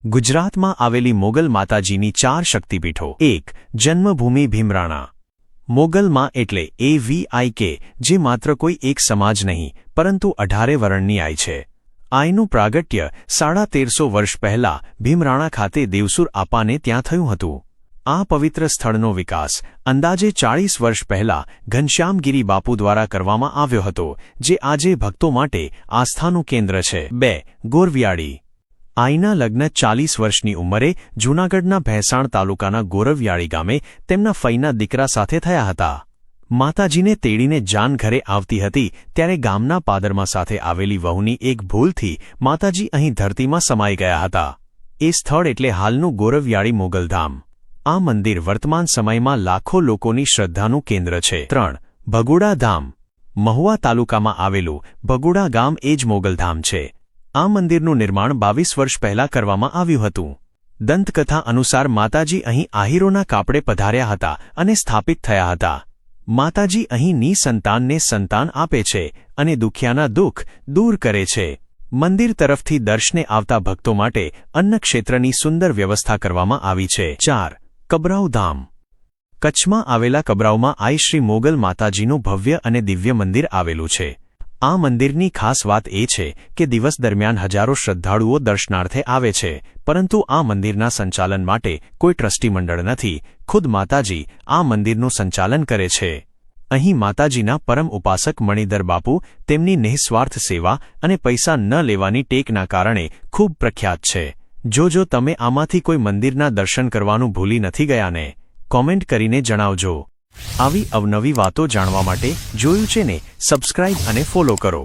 ગુજરાતમાં આવેલી મોગલ માતાજીની 4 શક્તિપીઠો 1. જન્મભૂમિ ભીમરાણા. મોગલમાં એટલે AVIK, જે માત્ર કોઈ એક સમાજ નહીં પરંતુ 18 વર્ણની આઈ છે. આઈનું પ્રાગટ્ય 1350 વર્ષ પહેલા ભીમરાણા ખાતે દેવસુર આપાને ત્યાં થયું હતું. આ પવિત્ર સ્થળનો વિકાસ અંદાજે 40 વર્ષ પહેલા ઘનશ્યામગીરી બાપુ દ્વારા કરવામાં આવ્યો હતો, જે આજે ભક્તો માટે આસ્થાનું કેન્દ્ર છે. 2. ગોરવિયાળી. આઈના લગ્ન 40 વર્ષની ઉંમરે જૂનાગઢના ભેંસાણ તાલુકાના ગોરવિયાળી ગામે તેમના ફઈના દીકરા સાથે થયા હતા. માતાજીને તેડીને જાન ઘરે આવતી હતી ત્યારે ગામના પાદરમાં સાથે આવેલી વહુની એક ભૂલથી માતાજી અહીં ધરતીમાં સમાઈ ગયા હતા. એ સ્થળ એટલે હાલનું ગોરવિયાળી મોગલધામ. આ મંદિર વર્તમાન સમયમાં લાખો લોકોની શ્રદ્ધાનું કેન્દ્ર છે. 3. ભગોડા ધામ. મહુવા તાલુકામાં આવેલું ભગોડા ગામ એ જ મોગલધામ છે. આ મંદિરનું નિર્માણ 22 વર્ષ પહેલા કરવામાં આવ્યું હતું. દંતકથા અનુસાર માતાજી અહીં આહીરોના કાપડે પધાર્યા હતા અને સ્થાપિત થયા હતા. માતાજી અહીં નિસંતાનને સંતાન આપે છે અને દુખિયાના દુઃખ દૂર કરે છે. મંદિર તરફથી દર્શને આવતા ભક્તો માટે અન્નક્ષેત્રની સુંદર વ્યવસ્થા કરવામાં આવી છે. 4. કબરાઉ ધામ. કચ્છમાં આવેલા કબરાઉમાં આઈ શ્રી મોગલ માતાજીનું ભવ્ય અને દિવ્ય મંદિર આવેલું છે. આ મંદિરની ખાસ વાત એ છે કે દિવસ દરમિયાન હજારો શ્રદ્ધાળુઓ દર્શનાર્થે આવે છે, પરંતુ આ મંદિરના સંચાલન માટે કોઈ ટ્રસ્ટી મંડળ નથી. ખુદ માતાજી આ મંદિરનું સંચાલન કરે છે. અહીં માતાજીના પરમ ઉપાસક મણિધર બાપુ તેમની નિઃસ્વાર્થ સેવા અને પૈસા ન લેવાની ટેકના કારણે ખૂબ પ્રખ્યાત છે. જો તમે આમાંથી કોઈ મંદિરના દર્શન કરવાનું ભૂલી નથી ગયા ને, કોમેન્ટ કરીને જણાવજો. આવી અવનવી વાતો જાણવા માટે જોયું છે ને સબસ્ક્રાઇબ અને ફોલો કરો.